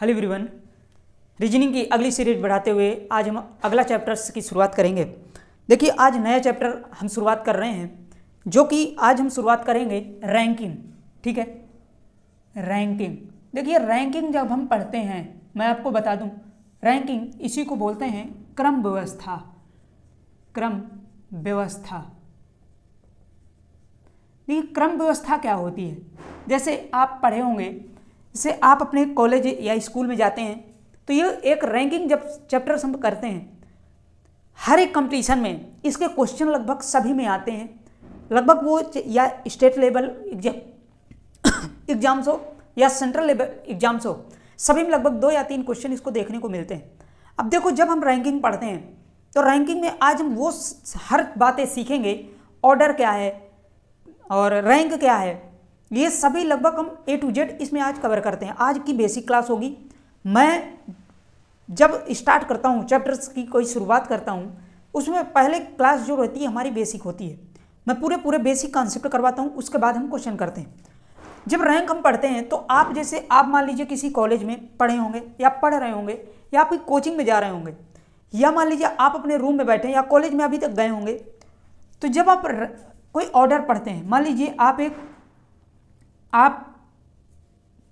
Hello everyone. Reasoning की अगली series बढ़ाते हुए आज हम अगला चैप्टर्स की शुरुआत करेंगे। देखिए आज नया चैप्टर हम शुरुआत कर रहे हैं, जो कि आज हम शुरुआत करेंगे रैंकिंग। ठीक है, रैंकिंग। देखिए रैंकिंग जब हम पढ़ते हैं, मैं आपको बता दूं, रैंकिंग इसी को बोलते हैं क्रम व्यवस्था। क्रम व्यवस्था। देखिए क्रम व्यवस्था क्या होती है, जैसे आप पढ़े होंगे, जैसे आप अपने कॉलेज या स्कूल में जाते हैं तो ये एक रैंकिंग जब चैप्टर हम करते हैं, हर एक कंपटीशन में इसके क्वेश्चन लगभग सभी में आते हैं। लगभग वो या स्टेट लेवल एग्जाम्स हो या सेंट्रल लेवल एग्जाम्स हो, सभी में लगभग 2 या 3 क्वेश्चन इसको देखने को मिलते हैं। अब देखो जब हम रैंकिंग पढ़ते हैं तो रैंकिंग में आज हम वो हर बातें सीखेंगे, ऑर्डर क्या है और रैंक क्या है, ये सभी लगभग हम A to Z इसमें आज कवर करते हैं। आज की बेसिक क्लास होगी। मैं जब स्टार्ट करता हूँ चैप्टर्स की कोई शुरुआत करता हूँ, उसमें पहले क्लास जो रहती है हमारी बेसिक होती है। मैं पूरे बेसिक कॉन्सेप्ट करवाता हूँ, उसके बाद हम क्वेश्चन करते हैं। जब रैंक हम पढ़ते हैं तो आप जैसे आप मान लीजिए किसी कॉलेज में पढ़े होंगे या पढ़ रहे होंगे या आप कोचिंग में जा रहे होंगे, या मान लीजिए आप अपने रूम में बैठे या कॉलेज में अभी तक गए होंगे। तो जब आप कोई ऑर्डर पढ़ते हैं, मान लीजिए आप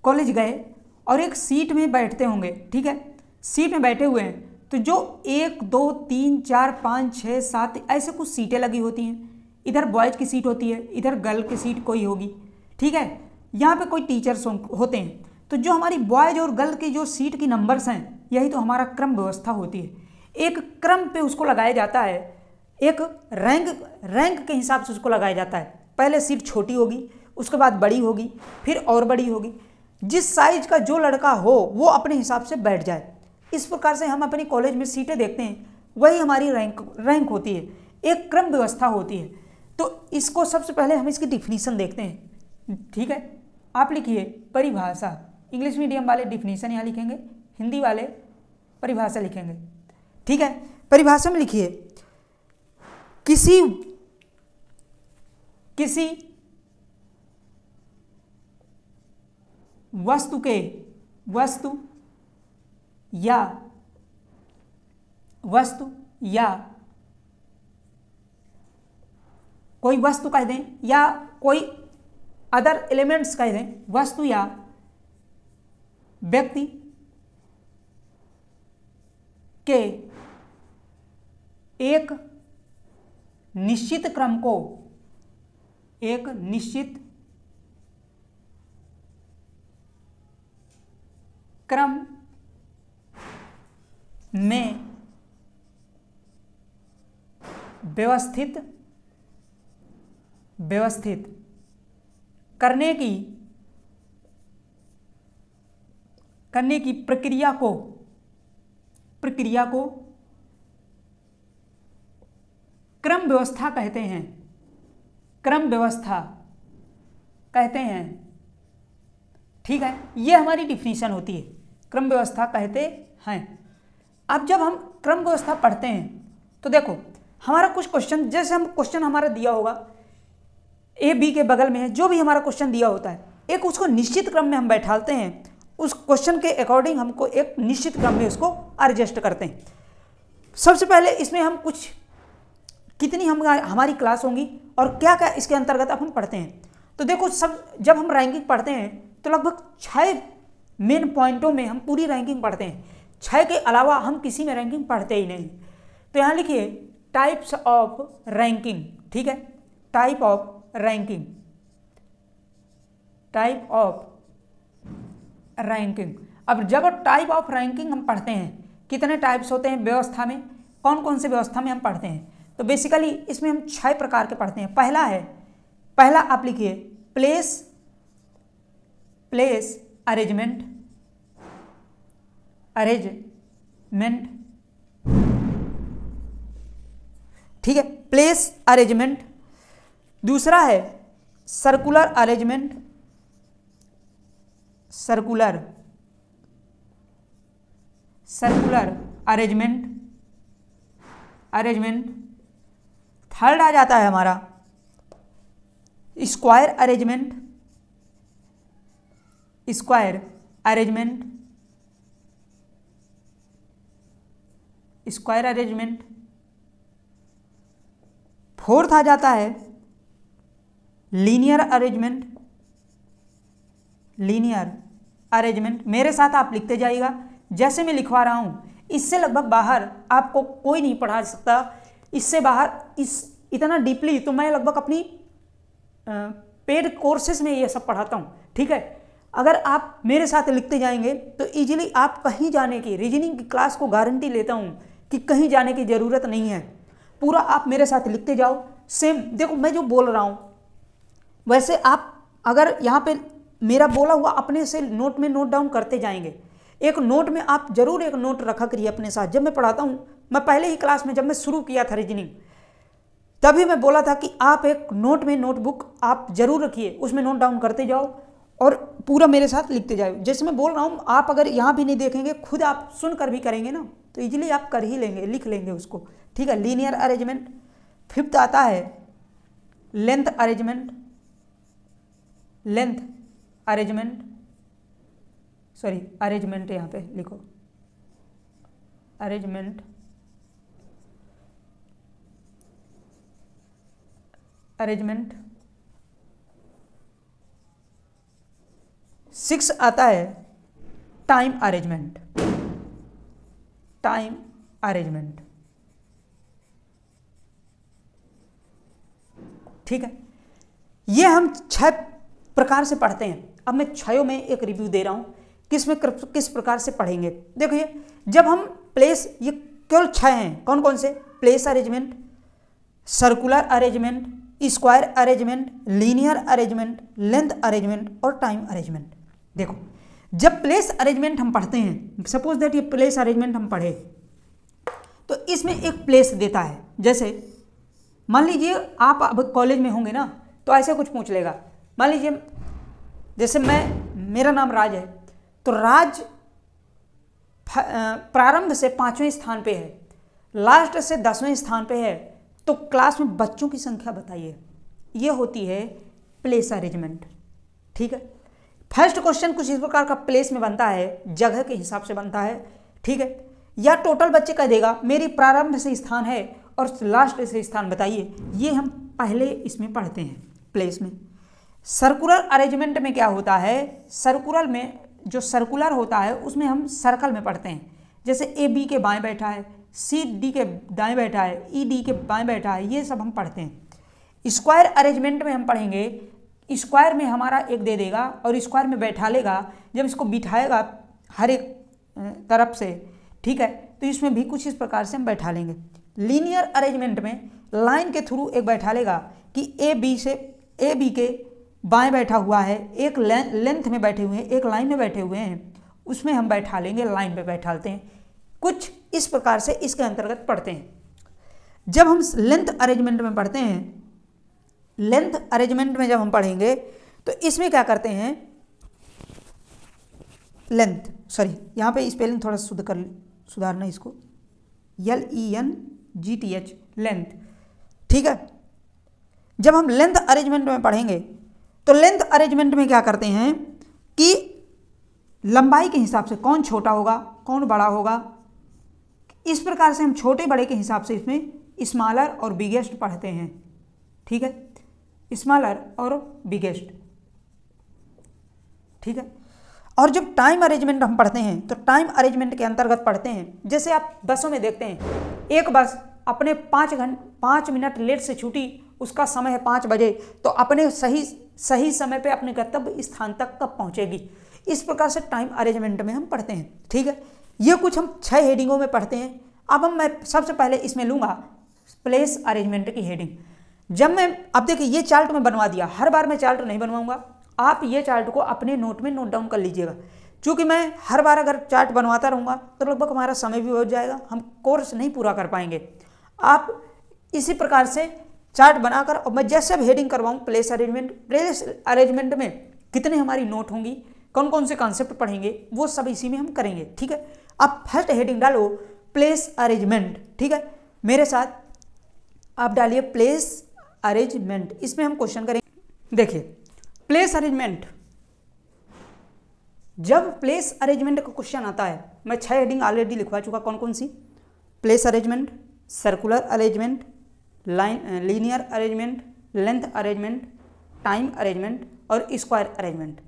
कॉलेज गए और एक सीट में बैठते होंगे, ठीक है, सीट में बैठे हुए हैं, तो जो 1 2 3 4 5 6 7 ऐसे कुछ सीटें लगी होती हैं। इधर बॉयज़ की सीट होती है, इधर गर्ल की सीट कोई होगी, ठीक है। यहाँ पे कोई टीचर्स होते हैं, तो जो हमारी बॉयज़ और गर्ल की जो सीट की नंबर्स हैं, यही तो हमारा क्रम व्यवस्था होती है। एक क्रम पे उसको लगाया जाता है, एक रैंक के हिसाब से उसको लगाया जाता है। पहले सीट छोटी होगी, उसके बाद बड़ी होगी, फिर और बड़ी होगी। जिस साइज का जो लड़का हो वो अपने हिसाब से बैठ जाए। इस प्रकार से हम अपने कॉलेज में सीटें देखते हैं, वही हमारी रैंक होती है, एक क्रम व्यवस्था होती है। तो इसको सबसे पहले हम इसकी डिफिनीशन देखते हैं। ठीक है, आप लिखिए परिभाषा। इंग्लिश मीडियम वाले डिफिनीशन यहाँ लिखेंगे, हिंदी वाले परिभाषा लिखेंगे। ठीक है, परिभाषा में लिखिए किसी वस्तु या कोई वस्तु कह दें या कोई अदर एलिमेंट्स कह दें, वस्तु या व्यक्ति के एक निश्चित क्रम को एक निश्चित क्रम में व्यवस्थित करने की प्रक्रिया को क्रम व्यवस्था कहते हैं। क्रम व्यवस्था कहते हैं। ठीक है, ये हमारी डिफिनीशन होती है, क्रम व्यवस्था कहते हैं। अब जब हम क्रम व्यवस्था पढ़ते हैं तो देखो हमारा कुछ क्वेश्चन, जैसे हम क्वेश्चन हमारा दिया होगा A B के बगल में है, जो भी हमारा क्वेश्चन दिया होता है, एक उसको निश्चित क्रम में हम बैठाते हैं। उस क्वेश्चन के अकॉर्डिंग हमको एक निश्चित क्रम में उसको एडजस्ट करते हैं। सबसे पहले इसमें हम कुछ कितनी हमारी क्लास होंगी और क्या क्या इसके अंतर्गत अब हम पढ़ते हैं। तो देखो जब हम रैंकिंग पढ़ते हैं तो लगभग 6 मेन पॉइंटों में हम पूरी रैंकिंग पढ़ते हैं। 6 के अलावा हम किसी में रैंकिंग पढ़ते ही नहीं। तो यहाँ लिखिए टाइप्स ऑफ रैंकिंग। ठीक है, टाइप ऑफ रैंकिंग। अब जब टाइप ऑफ रैंकिंग हम पढ़ते हैं, कितने टाइप्स होते हैं व्यवस्था में, कौन कौन से व्यवस्था में हम पढ़ते हैं, तो बेसिकली इसमें हम 6 प्रकार के पढ़ते हैं। पहला आप लिखिए प्लेस अरेंजमेंट। ठीक है, प्लेस अरेंजमेंट। दूसरा है सर्कुलर अरेंजमेंट। थर्ड आ जाता है हमारा square arrangement. Square arrangement. Fourth आ जाता है लीनियर अरेंजमेंट। लीनियर अरेंजमेंट मेरे साथ आप लिखते जाइएगा जैसे मैं लिखवा रहा हूं, इससे लगभग बाहर आपको कोई नहीं पढ़ा सकता। इससे बाहर इतना डीपली तो मैं लगभग अपनी पेड कोर्सेज में ये सब पढ़ाता हूं, ठीक है। अगर आप मेरे साथ लिखते जाएंगे तो इजीली आप कहीं जाने की, रीजनिंग की क्लास को गारंटी लेता हूं कि कहीं जाने की जरूरत नहीं है। पूरा आप मेरे साथ लिखते जाओ। सेम देखो मैं जो बोल रहा हूं वैसे आप अगर यहाँ पे मेरा बोला हुआ अपने से नोट में नोट डाउन करते जाएंगे। एक नोट में आप जरूर एक नोट रखा करिए अपने साथ। जब मैं पढ़ाता हूं, मैं पहले ही क्लास में जब मैं शुरू किया था रीजनिंग, तभी मैं बोला था कि आप एक नोट में नोटबुक आप जरूर रखिए, उसमें नोट डाउन करते जाओ और पूरा मेरे साथ लिखते जाओ। जैसे मैं बोल रहा हूँ, आप अगर यहाँ भी नहीं देखेंगे, खुद आप सुनकर भी करेंगे ना, तो इजीली आप कर ही लेंगे, लिख लेंगे उसको, ठीक है। Linear arrangement. फिफ्थ आता है length arrangement. Length arrangement, sorry arrangement यहाँ पे लिखो, अरेंजमेंट। अरेंजमेंट। 6 आता है टाइम अरेंजमेंट। टाइम अरेंजमेंट, ठीक है। ये हम 6 प्रकार से पढ़ते हैं। अब मैं 6 में एक रिव्यू दे रहा हूं किस प्रकार से पढ़ेंगे। देखिए जब हम प्लेस, ये केवल 6 हैं, कौन कौन से? Place arrangement, circular arrangement, square arrangement, linear arrangement, length arrangement और टाइम अरेंजमेंट। देखो जब प्लेस अरेंजमेंट हम पढ़ते हैं, सपोज दैट ये प्लेस अरेंजमेंट हम पढ़े, तो इसमें एक प्लेस देता है। जैसे मान लीजिए आप अब कॉलेज में होंगे ना, तो ऐसे कुछ पूछ लेगा। मान लीजिए जैसे मेरा नाम राज है, तो राज प्रारंभ से 5वें स्थान पे है, लास्ट से 10वें स्थान पे है, तो क्लास में बच्चों की संख्या बताइए। ये होती है प्लेस अरेंजमेंट, ठीक है। फर्स्ट क्वेश्चन कुछ इस प्रकार का प्लेस में बनता है, जगह के हिसाब से बनता है, ठीक है। या टोटल बच्चे कह देगा मेरी प्रारंभ से स्थान है और लास्ट से स्थान बताइए। ये हम पहले इसमें पढ़ते हैं प्लेस में। सर्कुलर अरेंजमेंट में क्या होता है? सर्कुलर में जो सर्कुलर होता है उसमें हम सर्कल में पढ़ते हैं। जैसे ए बी के बाएं बैठा है, सी डी के दाएं बैठा है, ई डी के बाएं बैठा है, ये सब हम पढ़ते हैं। स्क्वायर अरेंजमेंट में हम पढ़ेंगे, स्क्वायर में हमारा एक दे देगा और स्क्वायर में बैठा लेगा। जब इसको बिठाएगा हर एक तरफ से, ठीक है, तो इसमें भी कुछ इस प्रकार से हम बैठा लेंगे। लीनियर अरेंजमेंट में लाइन के थ्रू एक बैठा लेगा कि ए बी के बाएं बैठा हुआ है, एक लेंथ में बैठे हुए हैं, एक लाइन में बैठे हुए हैं, उसमें हम बैठा लेंगे, लाइन पे बैठाते हैं। कुछ इस प्रकार से इसके अंतर्गत पढ़ते हैं। जब हम लेंथ अरेंजमेंट में पढ़ते हैं, लेंथ अरेंजमेंट में जब हम पढ़ेंगे तो इसमें क्या करते हैं, लेंथ, सॉरी यहाँ पे स्पेलिंग थोड़ा सुधारना इसको, LENGTH, लेंथ, ठीक है। जब हम लेंथ अरेंजमेंट में पढ़ेंगे तो लेंथ अरेंजमेंट में क्या करते हैं कि लंबाई के हिसाब से कौन छोटा होगा कौन बड़ा होगा, इस प्रकार से हम छोटे बड़े के हिसाब से इसमें स्मॉलर और बिगेस्ट पढ़ते हैं, ठीक है, स्मॉलर और बिगेस्ट, ठीक है। और जब टाइम अरेंजमेंट हम पढ़ते हैं तो टाइम अरेंजमेंट के अंतर्गत पढ़ते हैं। जैसे आप बसों में देखते हैं, एक बस अपने 5 मिनट लेट से छूटी, उसका समय है 5 बजे, तो अपने सही समय पे अपने गंतव्य स्थान तक कब पहुंचेगी। इस प्रकार से टाइम अरेंजमेंट में हम पढ़ते हैं, ठीक है। ये कुछ हम 6 हेडिंगों में पढ़ते हैं। अब मैं सबसे पहले इसमें लूँगा प्लेस अरेंजमेंट की हेडिंग। जब मैं, अब देखिए ये चार्ट मैं बनवा दिया, हर बार मैं चार्ट नहीं बनवाऊंगा, आप ये चार्ट को अपने नोट में नोट डाउन कर लीजिएगा। क्योंकि मैं हर बार अगर चार्ट बनवाता रहूँगा तो लगभग हमारा समय भी हो जाएगा, हम कोर्स नहीं पूरा कर पाएंगे। आप इसी प्रकार से चार्ट बनाकर, और मैं जैसे भी हेडिंग करवाऊँ प्लेस अरेंजमेंट में कितने हमारी नोट होंगी, कौन कौन से कॉन्सेप्ट पढ़ेंगे, वो सब इसी में हम करेंगे, ठीक है। आप फर्स्ट हेडिंग डालो प्लेस अरेंजमेंट, ठीक है, मेरे साथ आप डालिए प्लेस अरेंजमेंट। इसमें हम क्वेश्चन करेंगे। देखिए प्लेस अरेंजमेंट, जब प्लेस अरेंजमेंट का क्वेश्चन आता है, मैं 6 हेडिंग ऑलरेडी लिखवा चुका, कौन कौन सी, place arrangement, circular arrangement, linear arrangement, length arrangement, time arrangement और स्क्वायर अरेंजमेंट।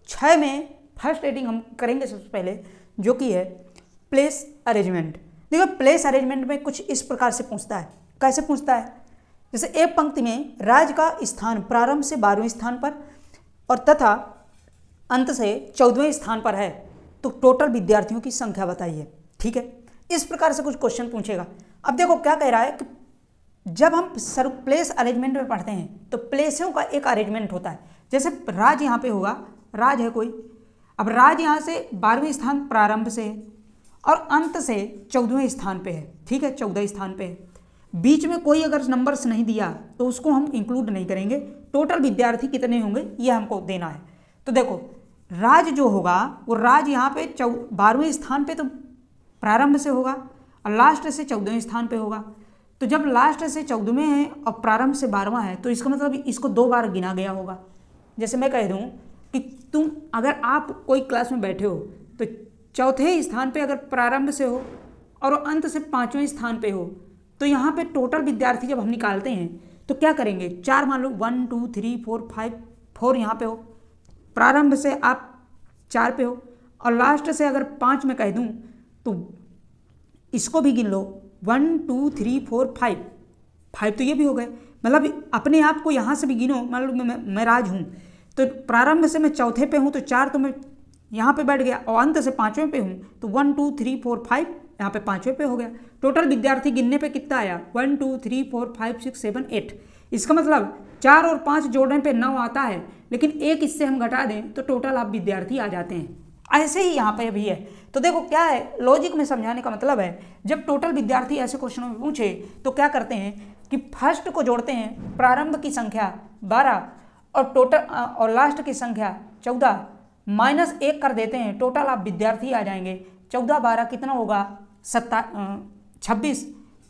6 में फर्स्ट रेटिंग हम करेंगे सबसे पहले, जो कि है प्लेस अरेंजमेंट। देखो प्लेस अरेंजमेंट में कुछ इस प्रकार से पूछता है। कैसे पूछता है? जैसे एक पंक्ति में राज्य का स्थान प्रारंभ से 12वें स्थान पर और तथा अंत से 14वें स्थान पर है, तो टोटल विद्यार्थियों की संख्या बताइए। ठीक है, इस प्रकार से कुछ क्वेश्चन पूछेगा। अब देखो क्या कह रहा है कि जब हम प्लेस अरेंजमेंट में पढ़ते हैं तो प्लेसों का एक अरेंजमेंट होता है। जैसे राज यहाँ पे होगा, राज है कोई, अब राज यहाँ से 12वें स्थान प्रारंभ से है और अंत से 14वें स्थान पे है। ठीक है, 14 स्थान पे है। बीच में कोई अगर नंबर्स नहीं दिया तो उसको हम इंक्लूड नहीं करेंगे। टोटल विद्यार्थी कितने होंगे ये हमको देना है। तो देखो राज जो होगा वो राज यहाँ पे 12वें स्थान पे तो प्रारंभ से होगा और लास्ट से 14वें स्थान पे होगा। तो जब लास्ट से 14वें है और प्रारंभ से 12वां है तो इसका मतलब इसको 2 बार गिना गया होगा। जैसे मैं कह दूँ कि तुम अगर आप कोई क्लास में बैठे हो तो चौथे स्थान पे अगर प्रारंभ से हो और अंत से 5वें स्थान पे हो, तो यहाँ पे टोटल विद्यार्थी जब हम निकालते हैं तो क्या करेंगे, 4 मान लो 1 2 3 4 5, 4 यहाँ पे हो, प्रारंभ से आप 4 पे हो और लास्ट से अगर 5 में कह दूँ तो इसको भी गिन लो 1 2 3 4 5, 5 तो ये भी हो गए। मतलब अपने आप को यहाँ से भी गिनो। मान लो मैं राज हूँ तो प्रारंभ से मैं चौथे पे हूँ तो 4 तो मैं यहाँ पे बैठ गया और अंत से 5वें पे हूँ तो 1 2 3 4 5 यहाँ पे 5वें पे हो गया। टोटल विद्यार्थी गिनने पे कितना आया, 1 2 3 4 5 6 7 8। इसका मतलब 4 और 5 जोड़ने पे 9 आता है, लेकिन एक इससे हम घटा दें तो टोटल आप विद्यार्थी आ जाते हैं। ऐसे ही यहाँ पे भी है। तो देखो क्या है, लॉजिक में समझाने का मतलब है जब टोटल विद्यार्थी ऐसे क्वेश्चनों में पूछे तो क्या करते हैं कि फर्स्ट को जोड़ते हैं, प्रारंभ की संख्या 12 और टोटल और लास्ट की संख्या 14 -1 कर देते हैं, टोटल आप विद्यार्थी आ जाएंगे। 14 12 कितना होगा, 26।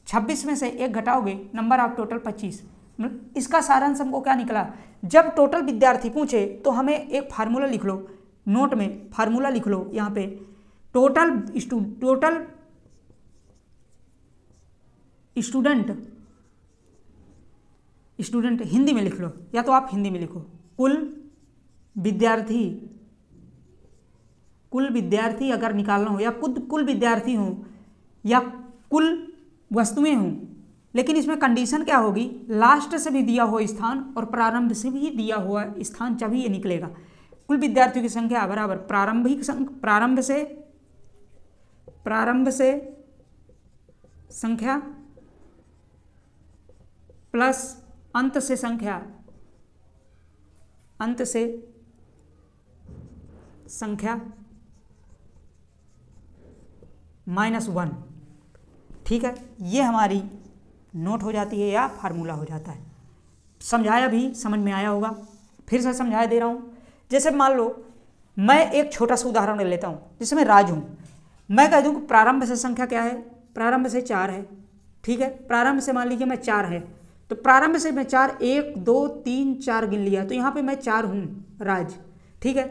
26 में से 1 घटाओगे नंबर आप टोटल 25। इसका सारांश हमको क्या निकला, जब टोटल विद्यार्थी पूछे तो हमें एक फार्मूला लिख लो, नोट में फार्मूला लिख लो यहाँ पे, टोटल स्टूडेंट हिंदी में लिख लो या तो आप हिंदी में लिखो, कुल विद्यार्थी अगर निकालना हो या कुल विद्यार्थी हो या कुल वस्तुएं हों, लेकिन इसमें कंडीशन क्या होगी, लास्ट से भी दिया हुआ स्थान और प्रारंभ से भी दिया हुआ स्थान जब ही ये निकलेगा। कुल विद्यार्थियों की संख्या बराबर प्रारंभ से संख्या प्लस अंत से संख्या -1। ठीक है, ये हमारी नोट हो जाती है या फार्मूला हो जाता है। समझाया भी, समझ में आया होगा, फिर से समझाया दे रहा हूँ। जैसे मान लो मैं एक छोटा सा उदाहरण ले लेता हूँ, जैसे मैं राज हूँ, मैं कह दूँ कि प्रारंभ से संख्या क्या है, प्रारंभ से 4 है। ठीक है, प्रारंभ से मान लीजिए मैं 4 है तो प्रारंभ से मैं 4 1 2 3 4 गिन लिया तो यहाँ पे मैं 4 हूँ राज। ठीक है,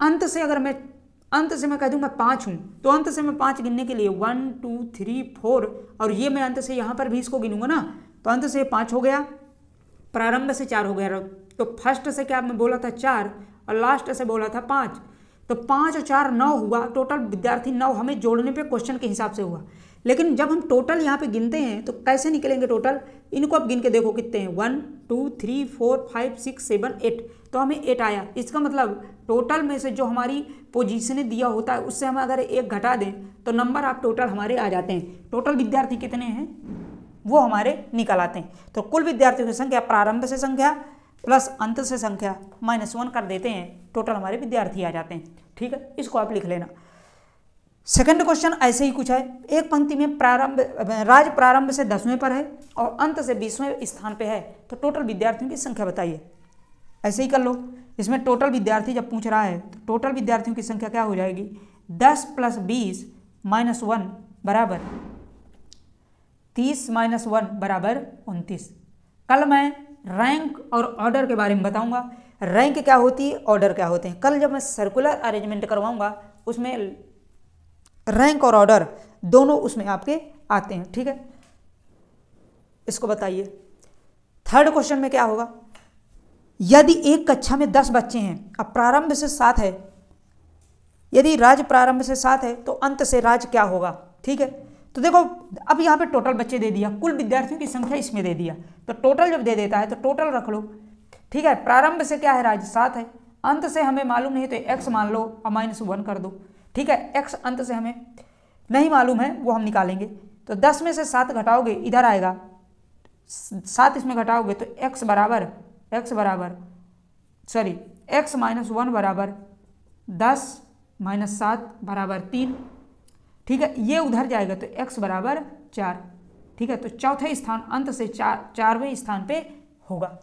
अंत से मैं कह दूँ मैं 5 हूँ तो अंत से मैं 5 गिनने के लिए 1 2 3 4 और ये मैं अंत से यहाँ पर भी इसको गिनूंगा ना, तो अंत से 5 हो गया, प्रारंभ से 4 हो गया। तो फर्स्ट से क्या मैं बोला था 4 और लास्ट से बोला था 5, तो 5 और 4 9 हुआ, टोटल विद्यार्थी 9 हमें जोड़ने पे क्वेश्चन के हिसाब से हुआ। लेकिन जब हम टोटल यहाँ पे गिनते हैं तो कैसे निकलेंगे टोटल, इनको आप गिन के देखो कितने हैं, 1 2 3 4 5 6 7 8, तो हमें 8 आया। इसका मतलब टोटल में से जो हमारी पोजीशनें दिया होता है उससे हम अगर 1 घटा दें तो नंबर आप टोटल हमारे आ जाते हैं। टोटल विद्यार्थी कितने हैं वो हमारे निकल आते हैं। तो कुल विद्यार्थियों की संख्या प्रारंभ से संख्या प्लस अंत से संख्या -1 कर देते हैं, टोटल हमारे विद्यार्थी आ जाते हैं। ठीक है, इसको आप लिख लेना। सेकंड क्वेश्चन ऐसे ही कुछ है, एक पंक्ति में राज प्रारंभ से 10वें पर है और अंत से 20वें स्थान पे है, तो टोटल विद्यार्थियों की संख्या बताइए। ऐसे ही कर लो, इसमें टोटल विद्यार्थी जब पूछ रहा है तो टोटल विद्यार्थियों की संख्या क्या हो जाएगी, 10 + 20 - 1 बराबर 30 - 1 बराबर 29। कल मैं रैंक और ऑर्डर के बारे में बताऊंगा, रैंक क्या होती है, ऑर्डर क्या होते हैं। कल जब मैं सर्कुलर अरेंजमेंट करवाऊंगा उसमें रैंक और ऑर्डर दोनों उसमें आपके आते हैं। ठीक है, इसको बताइए। थर्ड क्वेश्चन में क्या होगा, यदि एक कक्षा में 10 बच्चे हैं, अब प्रारंभ से 7 है, यदि राज प्रारंभ से 7 है तो अंत से राज क्या होगा। ठीक है, तो देखो अब यहाँ पे टोटल बच्चे दे दिया, कुल विद्यार्थियों की संख्या इसमें दे दिया, तो टोटल जब दे देता है तो टोटल रख लो। ठीक है, प्रारंभ से क्या है राज 7 है, अंत से हमें मालूम नहीं तो x मान लो और -1 कर दो। ठीक है, x अंत से हमें नहीं मालूम है, वो हम निकालेंगे। तो 10 में से 7 घटाओगे इधर आएगा, 7 इसमें घटाओगे तो x बराबर x -1 बराबर 10 - 7 बराबर 3। ठीक है, ये उधर जाएगा तो x बराबर 4। ठीक है, तो चौथे स्थान अंत से 4वें स्थान पे होगा।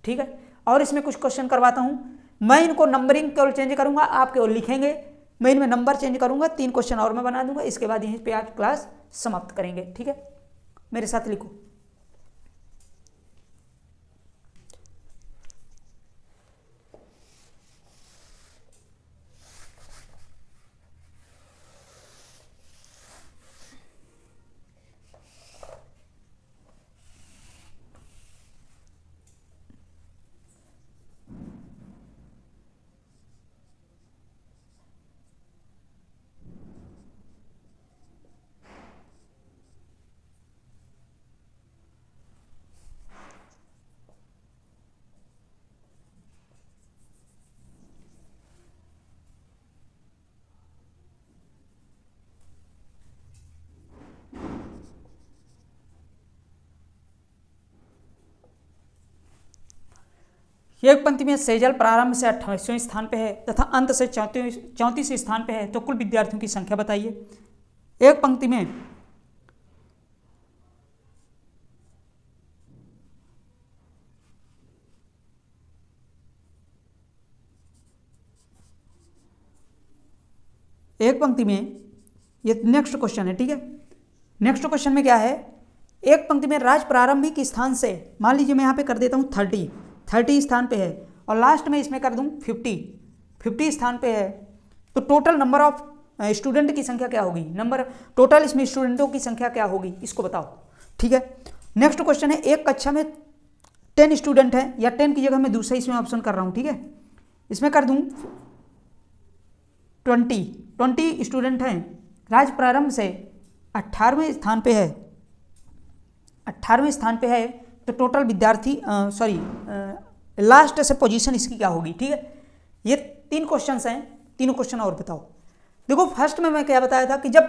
ठीक है, और इसमें कुछ क्वेश्चन करवाता हूँ, मैं इनको नंबरिंग केवल चेंज करूंगा, आप केवल लिखेंगे, मैं इनमें नंबर चेंज करूंगा। 3 क्वेश्चन और मैं बना दूंगा, इसके बाद यहीं पे आज क्लास समाप्त करेंगे। ठीक है, मेरे साथ लिखो। एक पंक्ति में सेजल प्रारंभ से 28वें स्थान पे है तथा अंत से 34 स्थान पे है, तो कुल विद्यार्थियों की संख्या बताइए। एक पंक्ति में ये नेक्स्ट क्वेश्चन है। ठीक है, नेक्स्ट क्वेश्चन में क्या है, एक पंक्ति में राज प्रारंभिक स्थान से, मान लीजिए मैं यहाँ पे कर देता हूँ 30 स्थान पे है, और लास्ट में इसमें कर दूँ 50 स्थान पे है, तो टोटल नंबर ऑफ स्टूडेंट की संख्या क्या होगी, टोटल इसमें स्टूडेंटों की संख्या क्या होगी, इसको बताओ। ठीक है, नेक्स्ट क्वेश्चन है, एक कक्षा में 10 स्टूडेंट है, या 10 की जगह मैं दूसरा इसमें ऑप्शन कर रहा हूँ। ठीक है, इसमें कर दूँ 20 स्टूडेंट हैं, राज प्रारंभ से 18वें स्थान पे है, 18वें स्थान पे है, तो टोटल विद्यार्थी लास्ट से पोजीशन इसकी क्या होगी। ठीक है, ये 3 क्वेश्चन हैं, तीनों क्वेश्चन और बताओ। देखो फर्स्ट में मैं क्या बताया था कि जब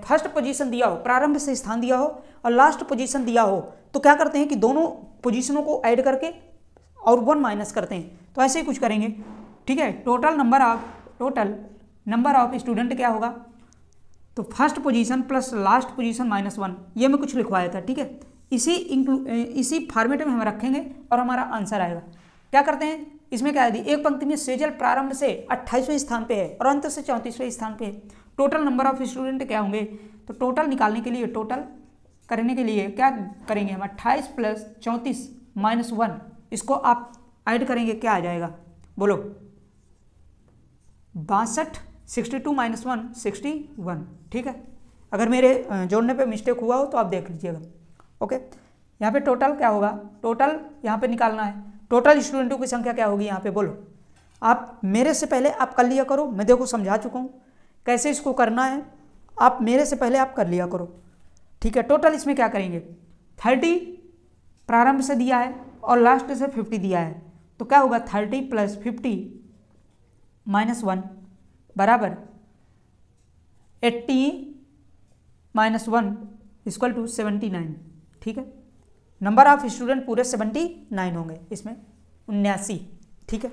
फर्स्ट पोजीशन दिया हो, प्रारंभ से स्थान दिया हो और लास्ट पोजीशन दिया हो, तो क्या करते हैं कि दोनों पोजीशनों को ऐड करके और 1 माइनस करते हैं, तो ऐसे ही कुछ करेंगे। ठीक है, टोटल नंबर ऑफ स्टूडेंट क्या होगा, तो first position plus last position -1, ये मैं कुछ लिखवाया था। ठीक है, इसी फॉर्मेट में हम रखेंगे और हमारा आंसर आएगा। क्या करते हैं, इसमें क्या है, एक पंक्ति में सेजल प्रारंभ से 28वें स्थान पे है और अंत से 34वें स्थान पे है, टोटल नंबर ऑफ स्टूडेंट क्या होंगे, तो टोटल निकालने के लिए, टोटल करने के लिए क्या करेंगे हम, 28 + 34 -1, इसको आप ऐड करेंगे, क्या आ जाएगा बोलो, 62, 62 - 1 61। ठीक है, अगर मेरे जोड़ने पे मिस्टेक हुआ हो तो आप देख लीजिएगा। ओके, यहाँ पे टोटल क्या होगा, टोटल यहाँ पे निकालना है, टोटल स्टूडेंटों की संख्या क्या होगी यहाँ पे बोलो। आप मेरे से पहले आप कर लिया करो, मैं देखो समझा चुका हूँ कैसे इसको करना है, आप मेरे से पहले आप कर लिया करो। ठीक है, टोटल इसमें क्या करेंगे, 30 प्रारंभ से दिया है और लास्ट से 50 दिया है, तो क्या होगा 30 + 50 -1 बराबर 80 - 1 = 79। ठीक है, नंबर ऑफ स्टूडेंट पूरे 79 होंगे, इसमें 79। ठीक है,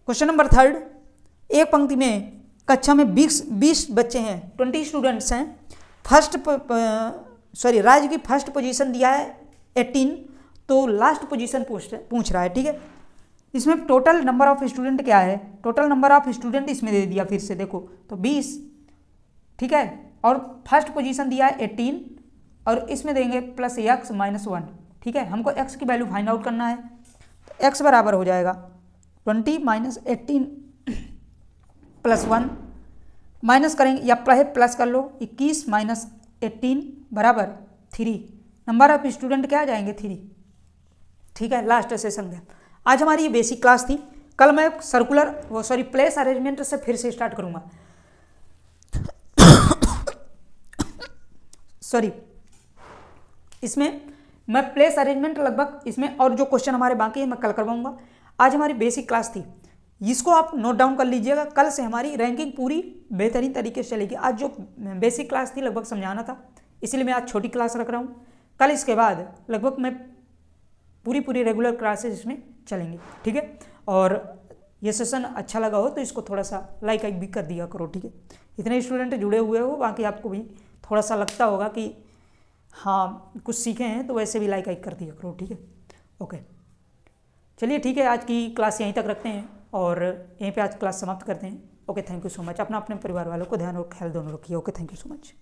क्वेश्चन नंबर 3, एक पंक्ति में कक्षा में 20 बच्चे हैं, 20 स्टूडेंट्स हैं, राज्य की फर्स्ट पोजीशन दिया है 18, तो लास्ट पोजीशन पूछ रहा है। ठीक है, इसमें टोटल नंबर ऑफ स्टूडेंट क्या है, टोटल नंबर ऑफ स्टूडेंट इसमें दे दिया, फिर से देखो तो 20। ठीक है, और फर्स्ट पोजीशन दिया है 18 और इसमें देंगे +x - 1। ठीक है, हमको x की वैल्यू फाइंड आउट करना है, तो x बराबर हो जाएगा 20 - 18 + 1 माइनस करेंगे या प्लस कर लो, 21 माइनस 18 बराबर 3। नंबर ऑफ स्टूडेंट क्या आ जाएंगे 3। ठीक है, लास्ट सेशन में आज हमारी ये बेसिक क्लास थी। कल मैं प्लेस अरेंजमेंट से फिर से स्टार्ट करूंगा। इसमें मैं प्लेस अरेंजमेंट लगभग इसमें और जो क्वेश्चन हमारे बाकी है मैं कल करवाऊंगा। आज हमारी बेसिक क्लास थी, इसको आप नोट डाउन कर लीजिएगा। कल से हमारी रैंकिंग पूरी बेहतरीन तरीके से चलेगी। आज जो बेसिक क्लास थी लगभग समझाना था, इसलिए मैं आज छोटी क्लास रख रहा हूँ। कल इसके बाद लगभग मैं पूरी रेगुलर क्लासेस इसमें चलेंगी। ठीक है, और ये सेशन अच्छा लगा हो तो इसको थोड़ा सा लाइक भी कर दिया करो। ठीक है, इतने स्टूडेंट जुड़े हुए हो, बाकी आपको भी थोड़ा सा लगता होगा कि हाँ कुछ सीखे हैं, तो वैसे भी लाइक कर दिया करो। ठीक है, ओके चलिए ठीक है, आज की क्लास यहीं तक रखते हैं और यहीं पे आज क्लास समाप्त करते हैं। Okay, thank you so much. अपना अपने परिवार वालों को ध्यान और ख्याल दोनों रखिए। Okay, thank you so much.